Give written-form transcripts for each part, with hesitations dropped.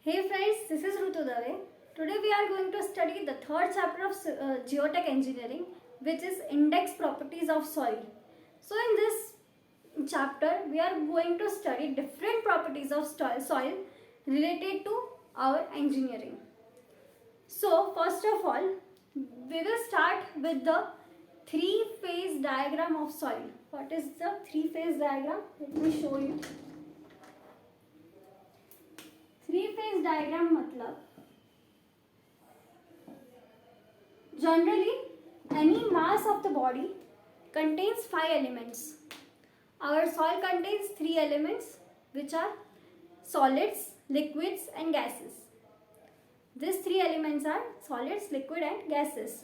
Hey friends, this is Rutu Dave. Today we are going to study the third chapter of Geotech Engineering, which is Index Properties of Soil. So in this chapter, we are going to study different properties of soil related to our engineering. So first of all, we will start with the three-phase diagram of soil. What is the three-phase diagram? Let me show you. Three-phase diagram मतलब generally any mass of the body contains 5 elements. Our soil contains 3 elements which are solids, liquids and gases. These 3 elements are solids, liquid and gases.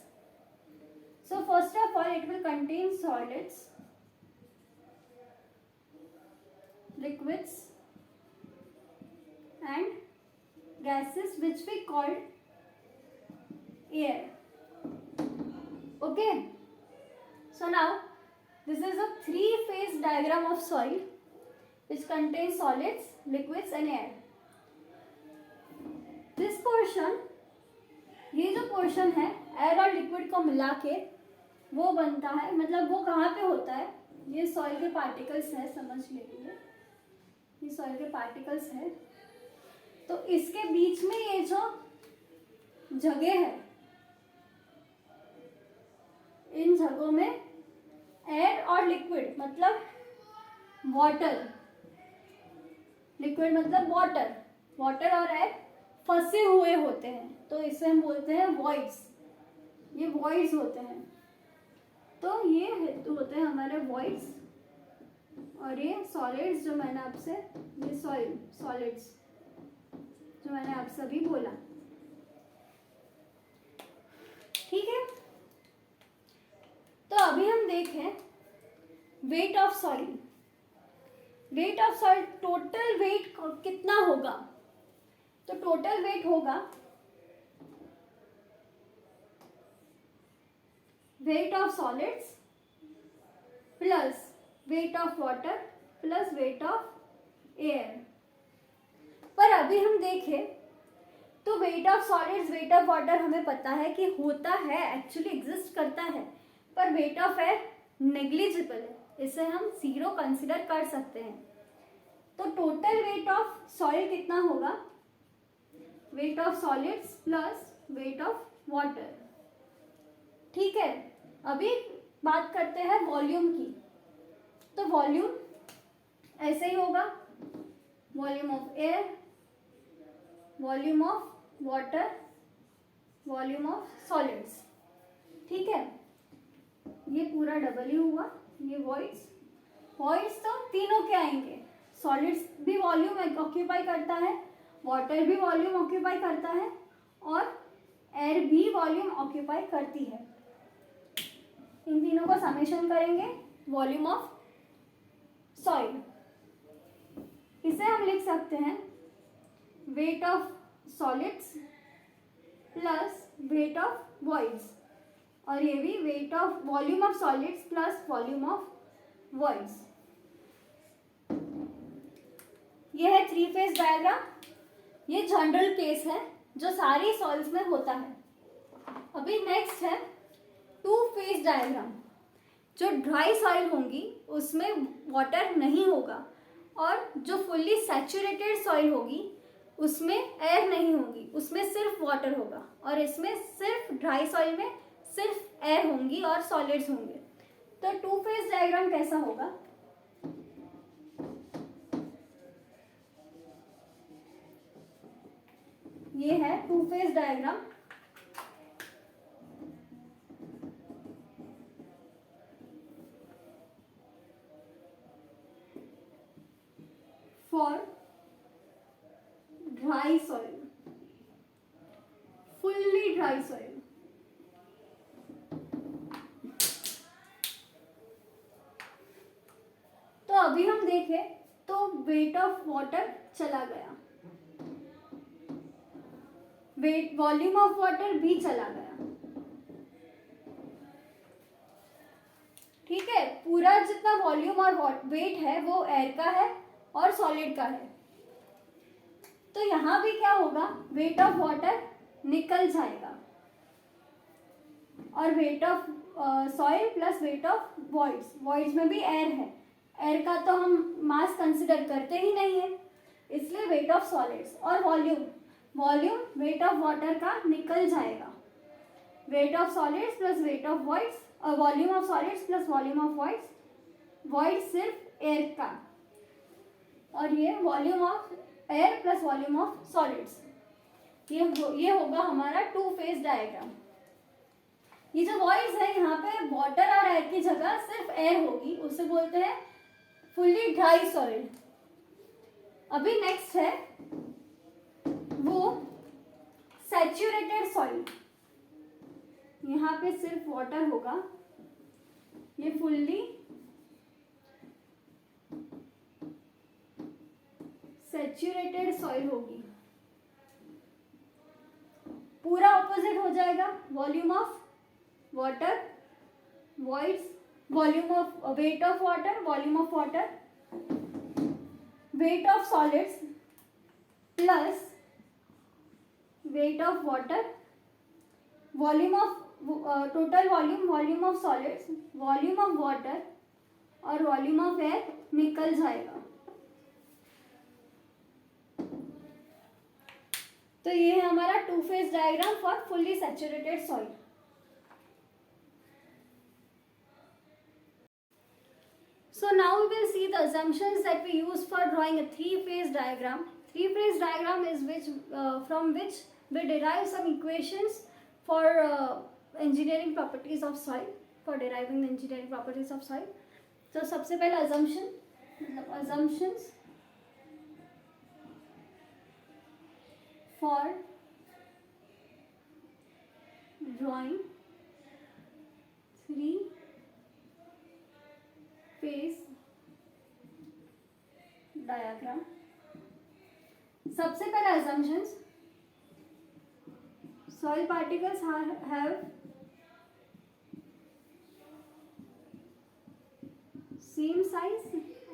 So first of all it will contain solids, liquids and gases which we call air. Okay, so now this is a three-phase diagram of soil which contains solids, liquids and air. This portion, ये जो portion है air और liquid को मिला के वो बनता है, मतलब वो कहाँ पे होता है, ये सॉइल के पार्टिकल्स है, समझ लीजिए ये सॉइल के पार्टिकल्स है. तो इसके बीच में ये जो जगह है, इन जगहों में एयर और लिक्विड मतलब वाटर, लिक्विड मतलब वाटर, वाटर और एयर फंसे हुए होते हैं. तो इसे हम बोलते हैं वॉइड्स. ये वॉइड्स होते हैं. तो ये होते हैं हमारे वॉइड्स. और ये सॉलिड्स जो मैंने आपसे, ये सॉलिड्स जो मैंने आपसे अभी बोला. ठीक है, तो अभी हम देखें weight of soil. Wait of soil, total weight कितना होगा. तो टोटल वेट होगा wait of solids plus wait of water plus weight of air. पर अभी हम देखें तो wait of solids, weight of water हमें पता है कि होता है, एक्चुअली एग्जिस्ट करता है. पर वेट ऑफ एयर नेग्लिजिबल है, इसे हम 0 कंसिडर कर सकते हैं. तो टोटल वेट ऑफ सॉइल कितना होगा, wait of solids plus wait of water. ठीक है, अभी बात करते हैं वॉल्यूम की. तो वॉल्यूम ऐसे ही होगा, volume of air, volume of water, volume of solids. ठीक है, ये पूरा W हुआ. ये वॉइड्स, वॉइड्स तो तीनों के आएंगे. सॉलिड्स भी वॉल्यूम ऑक्यूपाई करता है, वाटर भी वॉल्यूम ऑक्यूपाई करता है और एयर भी वॉल्यूम ऑक्यूपाई करती है. इन तीनों का समेशन करेंगे, वॉल्यूम ऑफ सॉइल. इसे हम लिख सकते हैं wait of solids plus weight of voids, और ये भी weight of volume of solids plus volume of voids. ये है थ्री फेज डायग्राम. ये जनरल केस है जो सारी सॉइल्स में होता है. अभी नेक्स्ट है टू फेज डायग्राम. जो ड्राई सॉइल होंगी उसमें वाटर नहीं होगा, और जो फुल्ली सैचुरेटेड सॉइल होगी उसमें एयर नहीं होगी, उसमें सिर्फ वाटर होगा. और इसमें सिर्फ ड्राई सॉइल में सिर्फ एयर होंगी और सॉलिड्स होंगे. तो टू फेज डायग्राम कैसा होगा, ये है two phase diagram. For dry soil, fully dry soil. तो अभी हम देखें तो वेट ऑफ वाटर चला गया, वेट वॉल्यूम ऑफ वाटर भी चला गया. ठीक है, पूरा जितना वॉल्यूम और वेट है वो एयर का है और सॉलिड का है. तो तो यहाँ भी क्या होगा, वेट ऑफ वाटर निकल जाएगा और wait of soil plus weight of voids, voids में भी एयर है, एयर का तो हम मास कंसिडर करते ही नहीं है, इसलिए वेट ऑफ सॉलिड्स। और volume, volume weight of water का निकल जाएगा, wait of solids plus weight of voids, volume of solids plus volume of voids, void सिर्फ एयर का, और ये volume of air plus volume of solids. ये होगा हमारा टू फेज डायग्राम। ये जो वॉइड्स है यहाँ पे वाटर और एयर की जगह सिर्फ एयर होगी, उसे बोलते हैं फुल्ली ड्राई सॉइल। अभी नेक्स्ट है वो सैचुरेटेड सॉइल, यहाँ पे सिर्फ वाटर होगा, ये फुल्ली सैचुरेटेड सॉइल होगी। पूरा ऑपोजिट हो जाएगा, volume of water voids, volume of weight of water, volume of water, wait of solids plus wait of water, volume of total volume, volume of solids, volume of water और volume of air निकल जाएगा। तो ये है हमारा two phase diagram for fully saturated soil. So now we will see the assumptions that we use for drawing a three-phase diagram. Three-phase diagram is from which we derive some equations for engineering properties of soil, for deriving the engineering properties of soil. So सबसे पहला assumptions for drawing three-phase diagram. सबसे पहला assumptions, soil particles have same size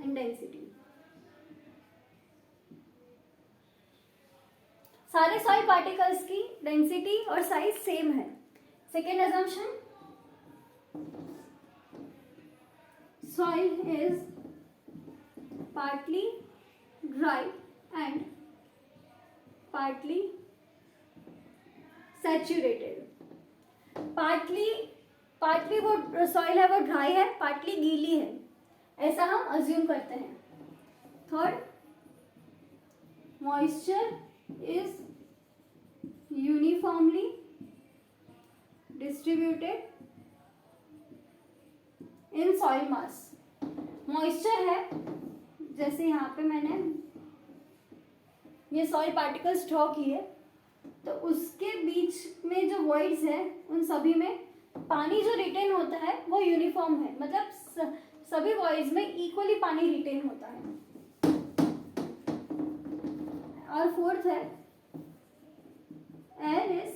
and density. सारे soil particles की density और size same है। Second assumption, soil is partly dry and partly saturated. Partly वो soil है वो ड्राई है, पार्टली गीली है, ऐसा हम अज्यूम करते हैं। Third, moisture is uniformly distributed in soil mass. Moisture है, जैसे यहाँ पे मैंने ये सॉइल पार्टिकल्स ड्रॉ किए, तो उसके बीच में जो वॉइड्स है उन सभी में पानी जो रिटेन होता है वो यूनिफॉर्म है, मतलब सभी वॉइड्स में इक्वली पानी रिटेन होता है। और फोर्थ है, air is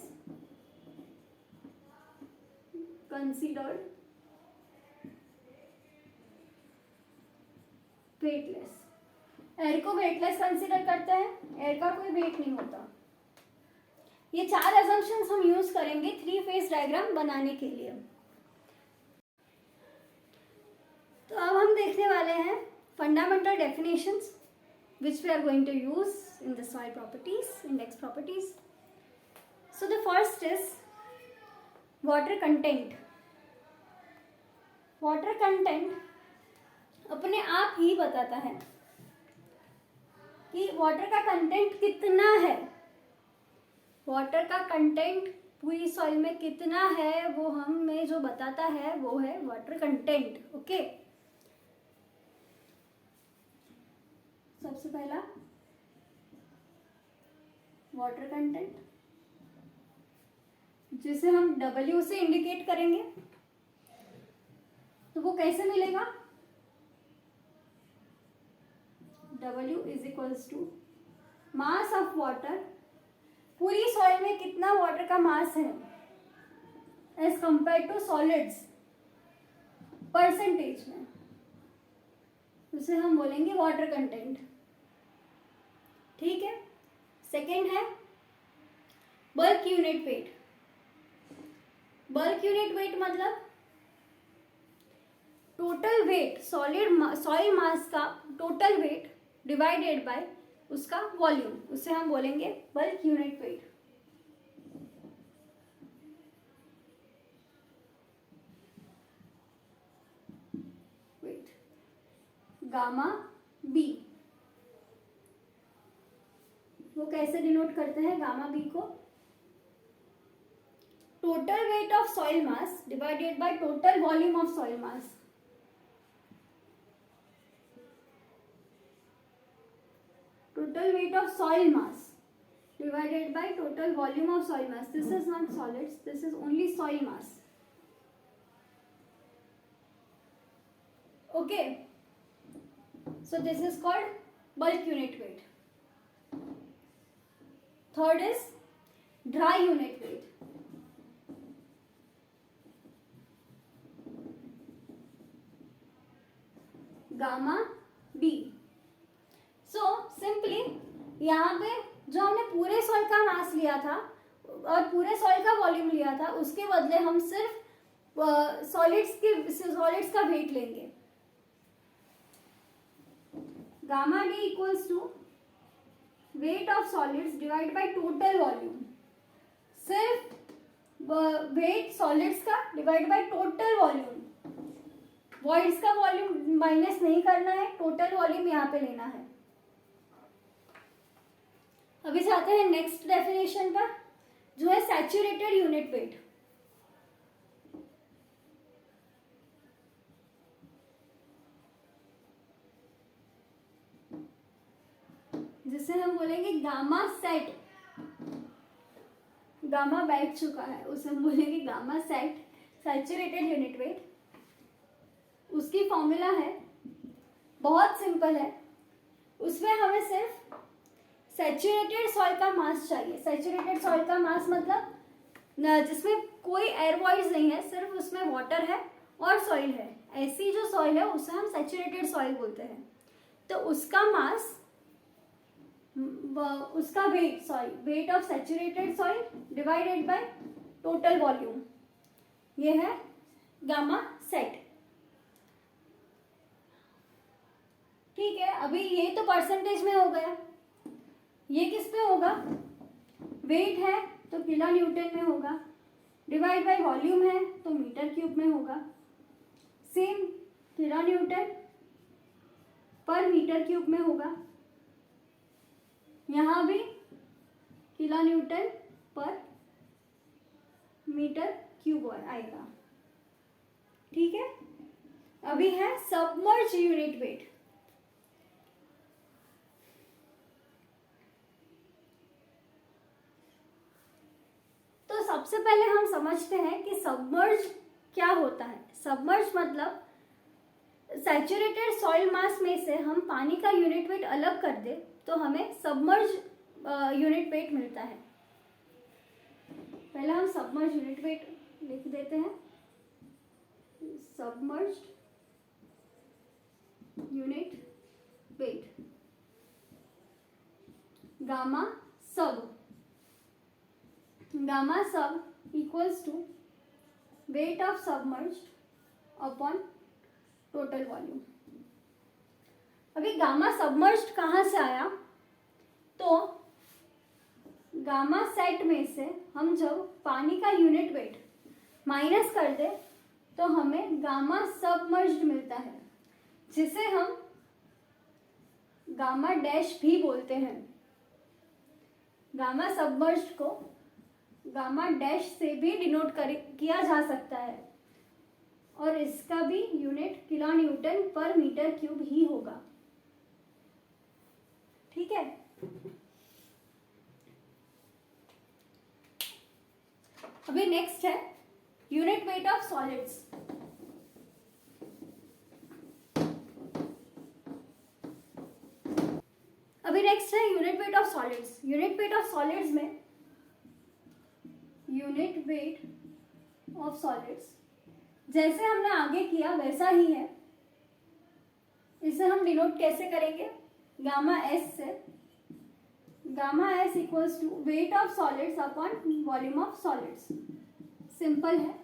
considered weightless. Air को वेटलेस कंसीडर करते हैं, एयर का कोई वेट नहीं होता। ये चार assumptions हम यूज करेंगे थ्री फेज डायग्राम बनाने के लिए। तो अब हम देखने वाले हैं fundamental definitions which we are going to use in the soil properties, index properties. So the first is water content. Water content अपने आप ही बताता है कि वाटर का कंटेंट कितना है। वाटर का कंटेंट पूरी सॉइल में कितना है वो हमें जो बताता है वो है वाटर कंटेंट। ओके, सबसे पहला वाटर कंटेंट, जिसे हम W से इंडिकेट करेंगे, तो वो कैसे मिलेगा? W is equals to mass of water, पूरी सॉइल में कितना वाटर का मास है as compare to solids percentage में, उसे हम बोलेंगे वाटर कंटेंट। ठीक है, सेकेंड है bulk unit weight. Bulk unit weight मतलब टोटल वेट, सॉइल मास का टोटल वेट डिवाइडेड बाय उसका वॉल्यूम, उसे हम बोलेंगे bulk unit weight. Gamma B, वो कैसे डिनोट करते हैं गामा बी को? Total weight of soil mass divided by total volume of soil mass. Total weight of soil mass divided by total volume of soil mass. This is not solids, this is only soil mass. Okay, so this is called bulk unit weight. Third is dry unit weight. Gamma B. So simply यहाँ पे जो हमने पूरे soil का मास लिया था और पूरे सॉइल का वॉल्यूम लिया था, उसके बदले हम सिर्फ सॉलिड्स का वेट लेंगे। Gamma D equals to weight of solids divide by total volume. सिर्फ वेट सॉलिड्स का divide by total volume, voids का वॉल्यूम माइनस नहीं करना है, टोटल वॉल्यूम यहाँ पे लेना है। अभी जाते हैं नेक्स्ट डेफिनेशन पर, जो है सैचुरेटेड यूनिट वेट। जिसे हम बोलेंगे गामा सेट। गामा बैठ चुका है, उसे हम बोलेंगे gamma sat, saturated unit wait. उसकी फॉर्मूला है, बहुत सिंपल है। उसमें हमें सिर्फ सैचुरेटेड सॉइल का मास चाहिए। सैचुरेटेड सॉइल का मास मतलब जिसमें कोई एयर वॉइड्स नहीं है, सिर्फ उसमें वाटर है और सॉइल है, ऐसी जो सॉइल है उसे हम सैचुरेटेड सॉइल बोलते हैं। तो उसका मास, उसका weight, weight of saturated soil divided by total volume, ये है गामा सेट। ठीक है, अभी ये तो परसेंटेज में हो गया, ये किस पे होगा? वेट है तो किलो न्यूटन में होगा, डिवाइड बाय वॉल्यूम है तो मीटर क्यूब में होगा। सेम किलो न्यूटन पर मीटर क्यूब में होगा, यहाँ भी किलो न्यूटन पर मीटर क्यूब आएगा। ठीक है, अभी है सबमर्ज यूनिट वेट। सबसे पहले हम समझते हैं कि सबमर्ज क्या होता है। सबमर्ज मतलब सैचुरेटेड सॉइल मास में से हम पानी का यूनिट वेट अलग कर दे तो हमें सबमर्ज यूनिट वेट मिलता है। पहले हम सबमर्ज यूनिट वेट लिख देते हैं, submerged unit weight gamma sub. Gamma sub equals to weight of submerged upon total volume. अभी गामा सबमर्ज्ड कहाँ से आया? तो गामा सेट में से हम जब पानी का यूनिट वेट माइनस कर दे तो हमें गामा सबमर्ज्ड मिलता है, जिसे हम गामा डैश भी बोलते हैं। गामा सबमर्ज्ड को गामा डैश से भी डिनोट किया जा सकता है और इसका भी यूनिट किलो न्यूटन पर मीटर क्यूब ही होगा। ठीक है, अभी नेक्स्ट है यूनिट वेट ऑफ सॉलिड्स। अभी नेक्स्ट है unit weight of solids. Unit weight of solids में यूनिट वेट ऑफ सॉलिड्स जैसे हमने आगे किया वैसा ही है। इसे हम डिनोट कैसे करेंगे? गामा एस से। Gamma S equals to weight of solids upon volume of solids. Simple है,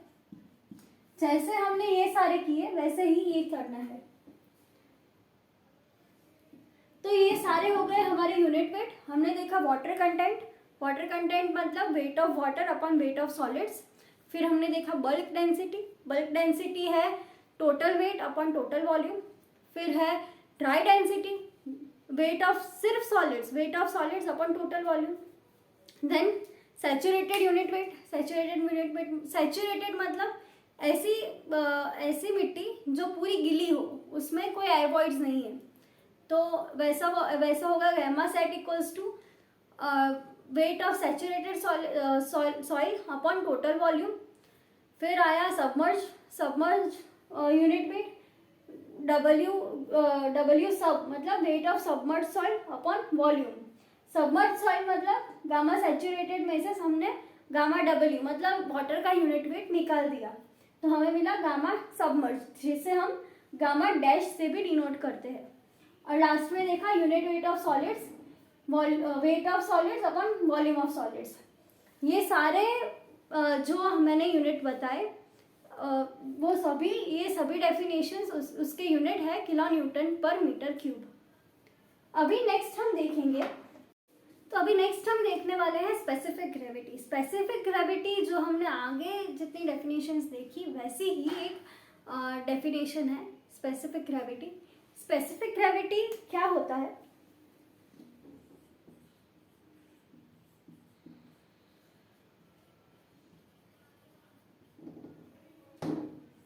जैसे हमने ये सारे किए वैसे ही ये करना है। तो ये सारे हो गए हमारे यूनिट वेट। हमने देखा वाटर कंटेंट, वाटर कंटेंट मतलब weight of water upon weight of solids. फिर हमने देखा बल्क डेंसिटी, बल्क डेंसिटी है total weight upon total volume. फिर है ड्राई डेंसिटी, वेट ऑफ सिर्फ solids, weight of solids upon total volume. Then saturated unit weight, saturated unit weight, saturated मतलब ऐसी मिट्टी जो पूरी गिली हो, उसमें कोई एयरवॉइड्स नहीं है, तो वैसा होगा gamma sat equals to weight of saturated soil upon total volume. फिर आया submerge unit weight, W sub मतलब weight of submerge soil upon volume. Submerge soil मतलब गामा सैचुरेटेड में से हमने गामा डब्ल्यू मतलब वाटर का यूनिट वेट निकाल दिया, तो हमें मिला गामा सबमर्ज, जिसे हम गामा डैश से भी डिनोट करते हैं। और लास्ट में देखा unit weight of solids, weight of solids upon volume of solids. ये सारे जो मैंने यूनिट बताए वो सभी, ये सभी डेफिनेशंस उसके यूनिट है किलो न्यूटन पर मीटर क्यूब। अभी नेक्स्ट हम देखेंगे, तो अभी नेक्स्ट हम देखने वाले हैं स्पेसिफिक ग्रेविटी। स्पेसिफिक ग्रेविटी जो हमने आगे जितनी डेफिनेशंस देखी वैसी ही एक डेफिनेशन है स्पेसिफिक ग्रेविटी। स्पेसिफिक ग्रेविटी क्या होता है?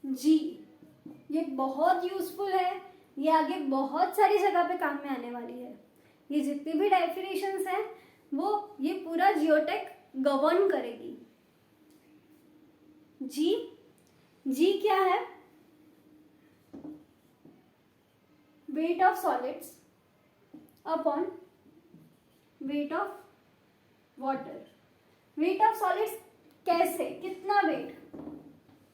जी, ये बहुत यूजफुल है, ये आगे बहुत सारी जगह पे काम में आने वाली है। ये जितनी भी डेफिनेशंस हैं वो ये पूरा जियोटेक गवर्न करेगी। जी क्या है? Wait of solids upon weight of water. Wait of solids कैसे, कितना वेट,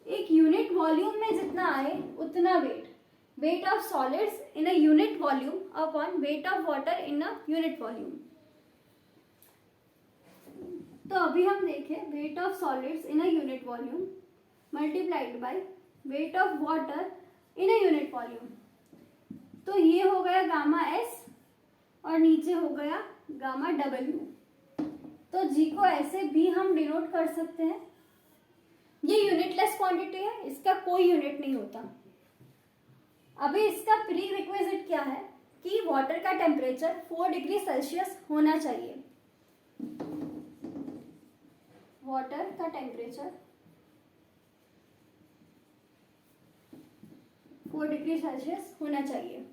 एक यूनिट वॉल्यूम में जितना आए उतना weight, weight of solids in a unit volume upon weight of water in a unit volume. तो अभी हम देखें weight of solids in a unit volume multiplied by weight of water in a unit volume, तो ये हो गया gamma S और नीचे हो गया गामा डब्ल्यू। तो जी को ऐसे भी हम डिनोट कर सकते हैं। ये यूनिटलेस क्वांटिटी है, इसका कोई यूनिट नहीं होता। अभी इसका प्री रिक्विजिट क्या है कि वाटर का टेम्परेचर 4 डिग्री सेल्सियस होना चाहिए। वाटर का टेम्परेचर 4 डिग्री सेल्सियस होना चाहिए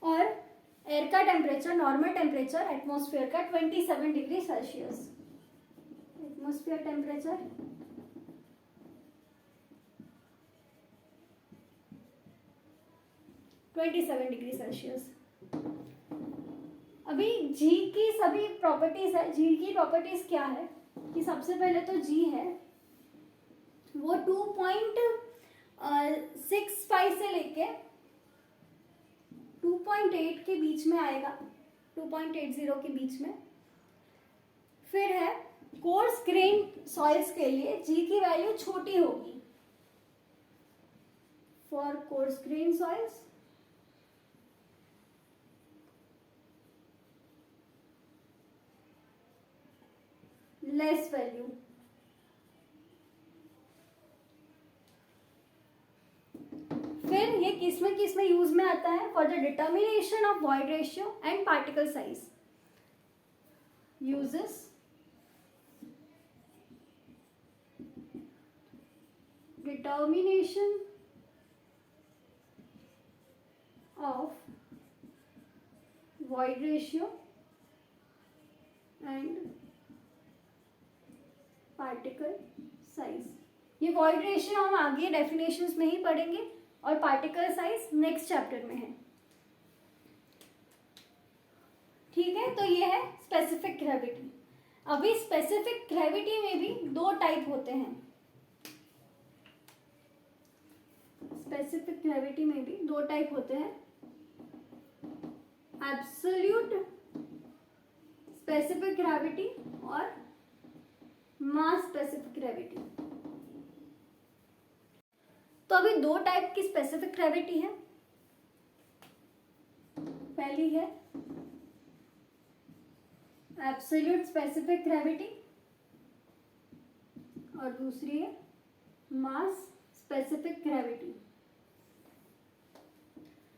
और एयर का टेम्परेचर, नॉर्मल टेम्परेचर एटमॉस्फेयर का 27 degree Celsius. Atmosphere temperature 27 degree Celsius. अभी जी की सभी प्रॉपर्टीज है। जी की प्रॉपर्टीज क्या है कि सबसे पहले तो जी है वो 2.65 से लेके 2.8 के बीच में आएगा, 2.80 के बीच में। फिर है कोर्स ग्रेन सॉइल्स के लिए जी की वैल्यू छोटी होगी। For coarse grain soils less value. फिर ये किस में यूज में आता है? For the determination of void ratio and particle size uses determination of void ratio and particle size। ये void ratio हम आगे डेफिनेशंस में ही पढ़ेंगे और पार्टिकल साइज नेक्स्ट चैप्टर में है। ठीक है, तो ये है स्पेसिफिक ग्रेविटी। अभी स्पेसिफिक ग्रेविटी में भी दो टाइप होते हैं। स्पेसिफिक ग्रेविटी में भी दो टाइप होते हैं, एब्सोल्यूट स्पेसिफिक ग्रेविटी और मास स्पेसिफिक ग्रेविटी। तो अभी दो टाइप की स्पेसिफिक ग्रेविटी है। पहली है एब्सोल्यूट स्पेसिफिक ग्रेविटी और दूसरी है मास स्पेसिफिक ग्रेविटी।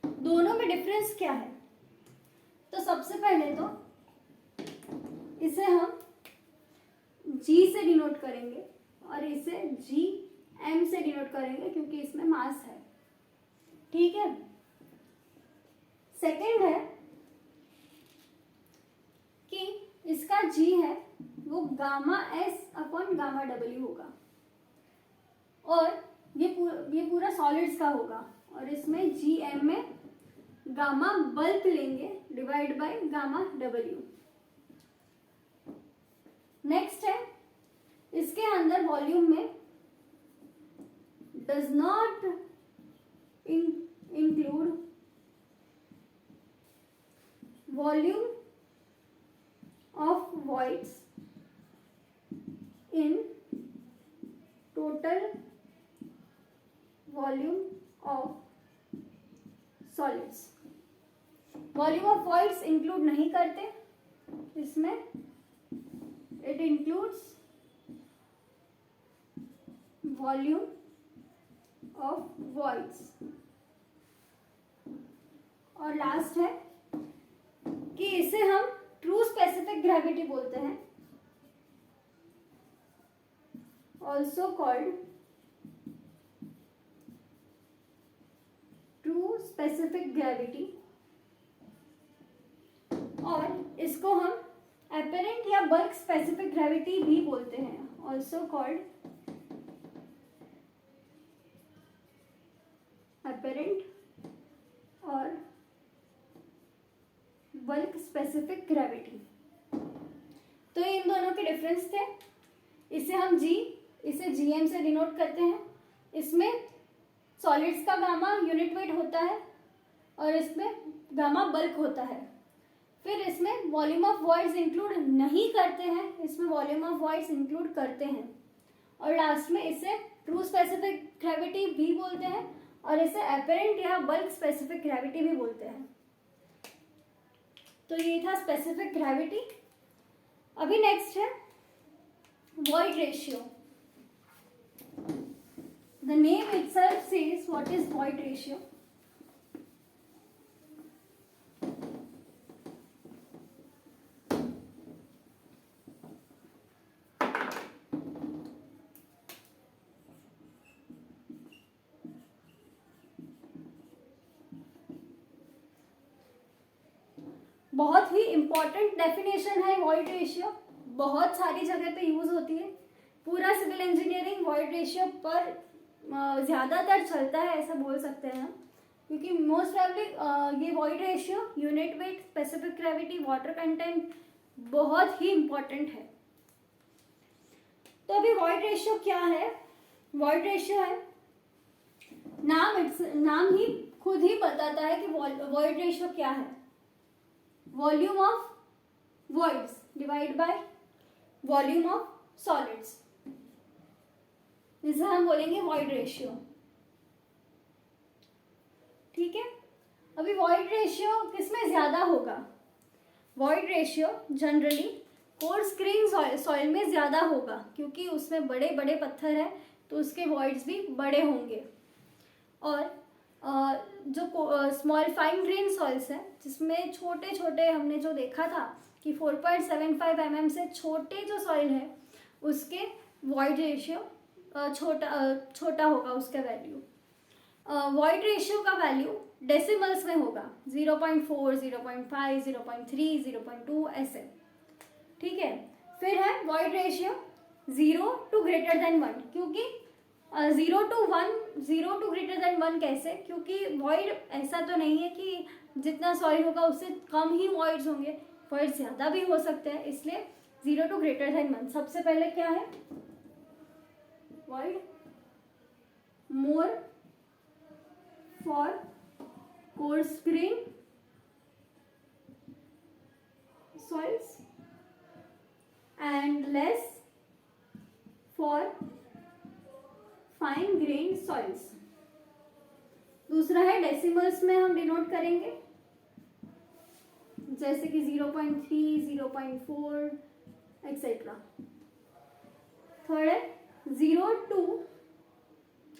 दोनों में डिफरेंस क्या है? तो सबसे पहले तो इसे हम G से डिनोट करेंगे और इसे Gm से डिनोट करेंगे क्योंकि इसमें मास है। ठीक है। सेकेंड है कि इसका G है वो gamma S upon gamma W होगा और ये पूरा सॉलिड्स का होगा और इसमें Gm में गामा बल्क लेंगे divide by gamma W। Next है इसके अंदर वॉल्यूम में does not include volume of voids in total volume of solids। Volume of voids include नहीं करते इसमें, it includes volume of voids। और लास्ट है कि इसे हम ट्रू स्पेसिफिक ग्रेविटी बोलते हैं, also called true specific gravity. और इसको हम एपरेंट या बल्क स्पेसिफिक ग्रेविटी भी बोलते हैं, ऑल्सो कॉल्ड एपरेंट और बल्क स्पेसिफिक ग्रेविटी। तो ये इन दोनों के डिफरेंस थे। इसे हम इसे Gm से डिनोट करते हैं। इसमें सॉलिड्स का गामा यूनिट वेट होता है और इसमें गामा बल्क होता है। फिर इसमें वॉल्यूम ऑफ voids इंक्लूड नहीं करते हैं, इसमें वॉल्यूम ऑफ voids इंक्लूड करते हैं। और लास्ट में इसे ट्रू स्पेसिफिक ग्रेविटी भी बोलते हैं और इसे एपरेंट या बल्क स्पेसिफिक ग्रेविटी भी बोलते हैं। तो ये था स्पेसिफिक ग्रेविटी। अभी नेक्स्ट है void ratio। The name itself says what is void ratio। बहुत ही इंपॉर्टेंट डेफिनेशन है void ratio, बहुत सारी जगह पे यूज होती है। पूरा सिविल इंजीनियरिंग void ratio पर ज़्यादातर चलता है ऐसा बोल सकते हैं हम, क्योंकि मोस्ट प्रॉब्ली ये void ratio, unit weight, specific gravity, water content बहुत ही इम्पॉर्टेंट है। तो अभी void ratio क्या है? void ratio है, नाम ही खुद ही बताता है कि void ratio क्या है। Volume of voids divide by volume of solids, जिसे हम बोलेंगे void ratio। ठीक है। अभी void ratio किसमें ज्यादा होगा? void ratio generally coarse grain soil में ज्यादा होगा क्योंकि उसमें बड़े बड़े पत्थर है तो उसके voids भी बड़े होंगे। और जो स्मॉल फाइन ग्रेन सॉइल्स है जिसमें छोटे छोटे हमने जो देखा था कि 4.75 mm से छोटे जो सॉइल है उसके void रेशियो छोटा होगा, उसका वैल्यू void रेशियो का वैल्यू डेसिमल्स में होगा, 0.4, 0.5, 0.3, 0.2 ऐसे। ठीक है। फिर है void ratio 0 to greater than 1, क्योंकि 0 to greater than 1 कैसे? क्योंकि void ऐसा तो नहीं है कि जितना सॉइल होगा उससे कम ही voids होंगे, void ज़्यादा भी हो सकते हैं, इसलिए 0 to greater than 1। सबसे पहले क्या है? void more for coarse grain soils and less for fine grain soils. दूसरा है डेसिमल्स में हम डिनोट करेंगे, जैसे कि 0.3, 0.4 एक्सेट्रा। थर्ड है 0 to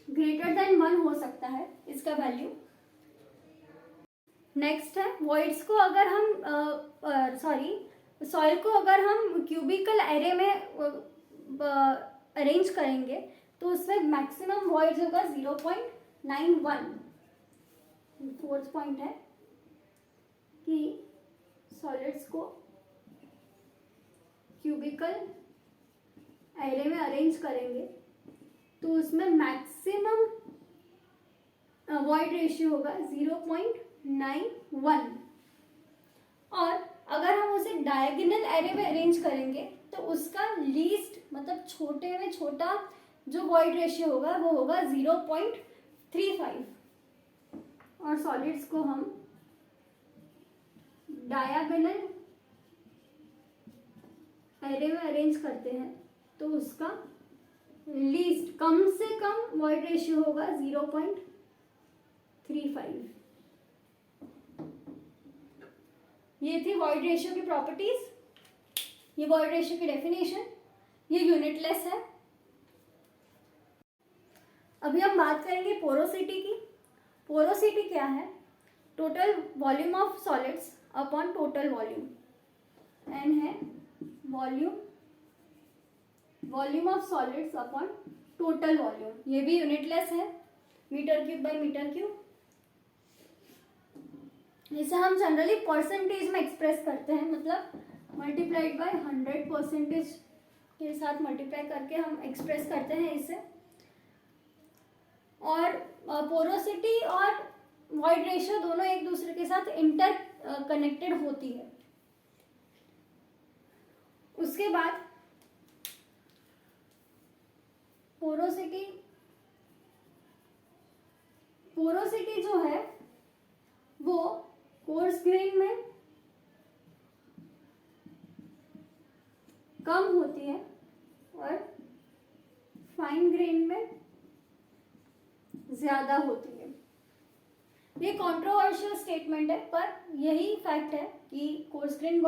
ग्रेटर देन 1 हो सकता है इसका वैल्यू। नेक्स्ट है वॉइड्स को अगर हम सॉइल को अगर हम क्यूबिकल एरे में अरेंज करेंगे तो उसमें मैक्सिमम वॉइड्स होगा 0.91। फोर्थ पॉइंट है कि सॉलिड्स को क्यूबिकल एरे में अरेंज करेंगे तो उसमें मैक्सिमम वॉइड रेशियो होगा 0.91। और अगर हम उसे डायगोनल एरे में अरेंज करेंगे तो उसका लीस्ट मतलब छोटे में छोटा जो वॉइड रेशियो होगा वो होगा 0.35। और सॉलिड्स को हम डायगोनल एरे में अरेंज करते हैं तो उसका लीस्ट कम से कम वॉइड रेशियो होगा 0.35। ये थी वॉइड रेशियो की प्रॉपर्टीज, ये वॉइड रेशियो की डेफिनेशन, ये यूनिटलेस है। अभी हम बात करेंगे पोरोसिटी की। पोरोसिटी क्या है? Total volume of solids upon total volume. N है volume of solids upon total volume. ये भी यूनिटलेस है, metre cube by metre cube. इसे हम जनरली परसेंटेज में एक्सप्रेस करते हैं, मतलब मल्टीप्लाइड बाय 100% के साथ मल्टीप्लाई करके हम एक्सप्रेस करते हैं इसे। और पोरोसिटी और वॉइड रेशियो दोनों एक दूसरे के साथ इंटर कनेक्टेड होती है। उसके बाद पोरोसिटी जो है वो कोर्स ग्रेन में कम होती है और फाइन ग्रेन में ज्यादा होती है। ये कंट्रोवर्शियल स्टेटमेंट है, पर यही फैक्ट है कि कोर्स ग्रेन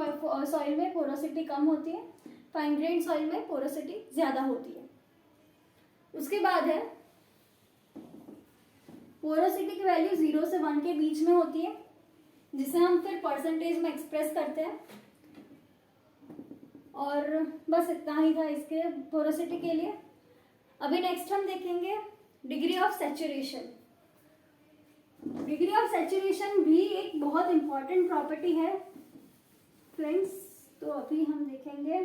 सॉइल में पोरोसिटी कम होती है, फाइन ग्रेन सॉइल में पोरोसिटी ज्यादा होती है। उसके बाद है पोरोसिटी की वैल्यू 0 से 1 के बीच में होती है, जिसे हम फिर परसेंटेज में एक्सप्रेस करते हैं। और बस इतना ही था इसके पोरोसिटी के लिए। अभी नेक्स्ट हम देखेंगे degree of saturation. Degree of saturation भी एक बहुत इंपॉर्टेंट प्रॉपर्टी है फ्रेंड्स। तो अभी हम देखेंगे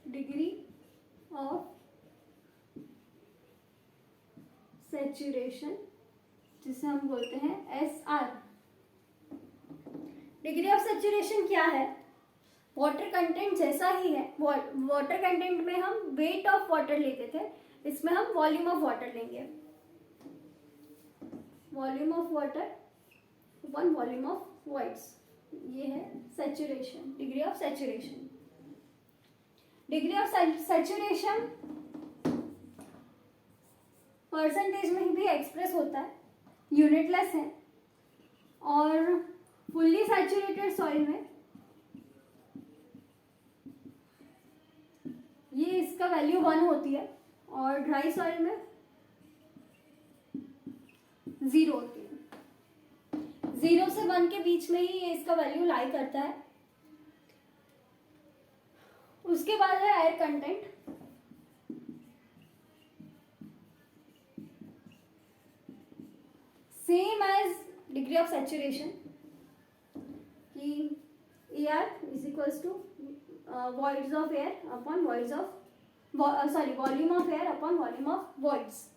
डिग्री ऑफ सैचुरेशन, जिसे हम बोलते हैं SR। डिग्री ऑफ सैचुरेशन क्या है? वाटर कंटेंट जैसा ही है। वाटर कंटेंट में हम वेट ऑफ वाटर लेते थे, इसमें हम वॉल्यूम ऑफ वाटर लेंगे। Volume of water upon volume of voids, ये है saturation, degree of saturation. Degree of saturation percentage में भी एक्सप्रेस होता है, यूनिटलेस है। और फुल्ली सैचुरेटेड सॉइल में ये इसका वैल्यू 1 होती है और ड्राई सॉइल में 0 होती है। 0 से 1 के बीच में ही ये इसका वैल्यू लाई करता है। उसके बाद है air content. Same as degree of saturation कि AR is equals to voids of air upon voids of volume of air upon volume of voids।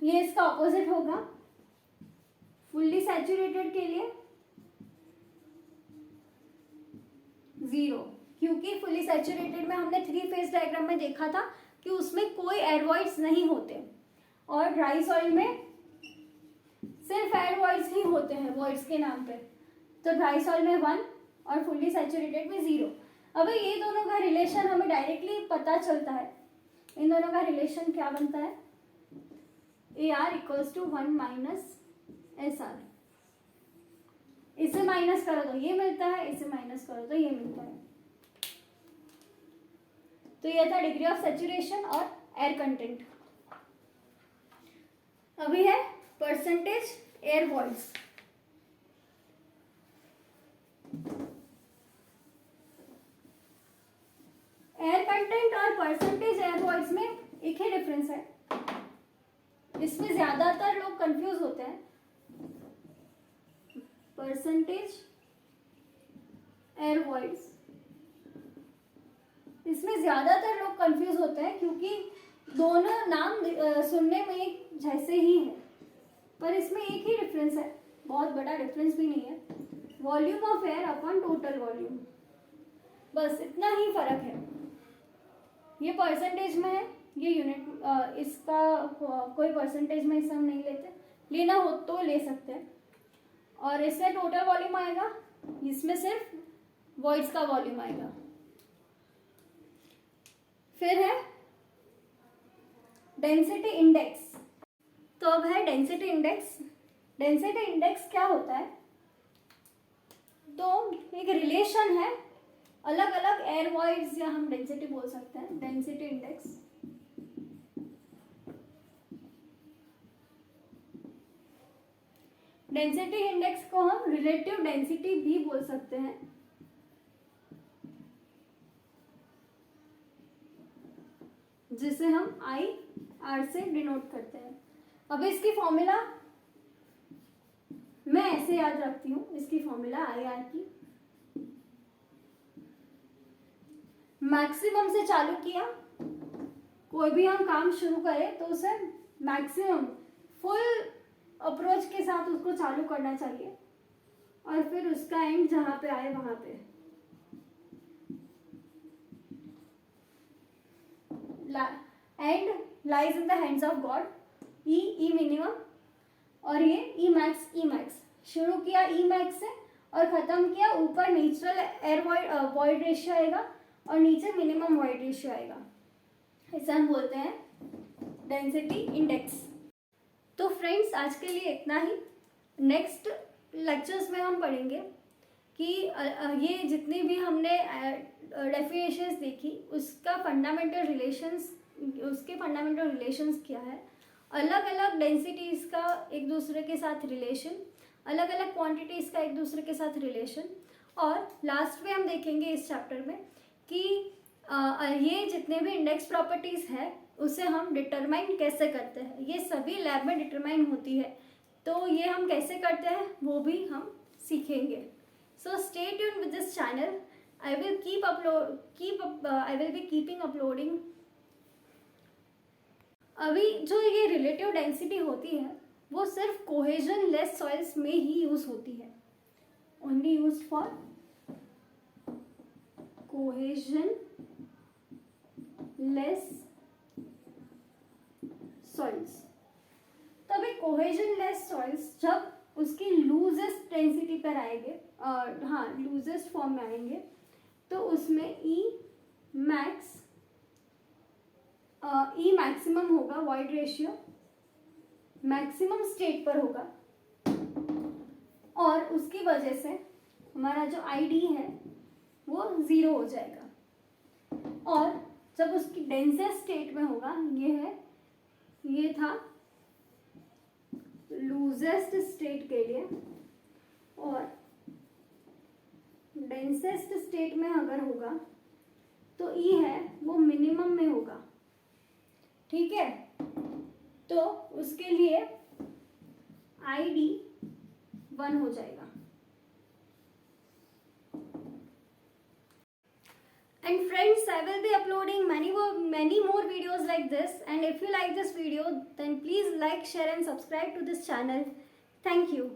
ये इसका ऑपोजिट होगा। फुल्ली सैचुरेटेड के लिए 0, क्योंकि फुल्ली सैचुरेटेड में हमने 3 फेज डायग्राम में देखा था कि उसमें कोई एयर वॉइड्स नहीं होते। और ड्राई सॉइल में सिर्फ एयर वॉइड्स ही होते हैं वॉइड्स के नाम पे। तो ड्राई सॉइल में 1 और फुल्ली सैचुरेटेड में 0। अब ये दोनों का रिलेशन हमें डायरेक्टली पता चलता है। इन दोनों का रिलेशन क्या बनता है, AR equals to 1 minus SR। इसे माइनस करो तो ये मिलता है, इसे माइनस करो तो ये मिलता है। तो ये था डिग्री ऑफ सैचुरेशन और एयर कंटेंट। अभी है percentage air voids. Air content और परसेंटेज एयर वॉइड्स में एक ही डिफरेंस है, इसमें ज्यादातर लोग कंफ्यूज होते हैं। परसेंटेज एयर वॉइड्स, इसमें ज्यादातर लोग कंफ्यूज होते हैं क्योंकि दोनों नाम सुनने में एक जैसे ही है, पर इसमें एक ही डिफरेंस है, बहुत बड़ा डिफरेंस भी नहीं है। Volume of air upon total volume, बस इतना ही फर्क है। ये परसेंटेज में है, ये यूनिट, इसका कोई परसेंटेज में इससे हम नहीं लेते, लेना हो तो ले सकते हैं। और इसमें टोटल वॉल्यूम आएगा, इसमें सिर्फ वॉइड्स का वॉल्यूम आएगा। फिर है डेंसिटी इंडेक्स। तो अब है डेंसिटी इंडेक्स। डेंसिटी इंडेक्स क्या होता है, तो एक रिलेशन है अलग अलग एयर वॉइड्स, या हम डेंसिटी बोल सकते हैं, डेंसिटी इंडेक्स। डेंसिटी इंडेक्स को हम रिलेटिव डेंसिटी भी बोल सकते हैं। जिसे हम IR से डिनोट करते हैं। अब इसकी फॉर्मूला मैं ऐसे याद रखती हूँ, इसकी फॉर्मूला IR की मैक्सिमम से चालू किया, कोई भी हम काम शुरू करें तो उसे मैक्सिमम फुल अप्रोच के साथ उसको चालू करना चाहिए, और फिर उसका एंड जहां पे आए वहां पे। And lies in the hands of God. E minimum और ये ई मैक्स। शुरू किया ई मैक्स से और खत्म किया, ऊपर नेचुरल एयर वॉइड रेशियो आएगा और नीचे मिनिमम वॉइड रेशियो आएगा। इसे हम बोलते हैं डेंसिटी इंडेक्स। तो फ्रेंड्स, आज के लिए इतना ही। नेक्स्ट लेक्चर्स में हम पढ़ेंगे कि ये जितनी भी हमने डेफिनेशंस देखी उसका फंडामेंटल रिलेशंस क्या है, अलग अलग डेंसिटीज़ का एक दूसरे के साथ रिलेशन, अलग अलग क्वांटिटीज़ का एक दूसरे के साथ रिलेशन, और लास्ट में हम देखेंगे इस चैप्टर में कि ये जितने भी इंडेक्स प्रॉपर्टीज़ है उसे हम डिटरमाइन कैसे करते हैं। ये सभी लैब में डिटरमाइन होती है, तो ये हम कैसे करते हैं वो भी हम सीखेंगे। So stay tuned with this channel. I will be keeping uploading। अभी जो ये रिलेटिव डेंसिटी होती है वो सिर्फ कोहेजन लेस सॉइल्स में ही यूज होती है, only use for cohesion less soils. तभी कोहेजन लेस सॉइल्स जब उसकी लूजेस्ट डेंसिटी पर आएंगे, हाँ लूजेस्ट फॉर्म में आएंगे, तो उसमें ई मैक्सिमम होगा, वॉइड रेशियो मैक्सिमम स्टेट पर होगा, और उसकी वजह से हमारा जो ID है वो 0 हो जाएगा। और जब उसकी डेंसेस्ट स्टेट में होगा, ये था लूजेस्ट स्टेट के लिए, और डेंसेस्ट स्टेट में अगर होगा तो ई है वो मिनिमम में होगा, ठीक है। तो उसके लिए ID 1 हो जाएगा। And friends, I will be uploading many more videos like this, and if you like this video then please like, share and subscribe to this channel. Thank you.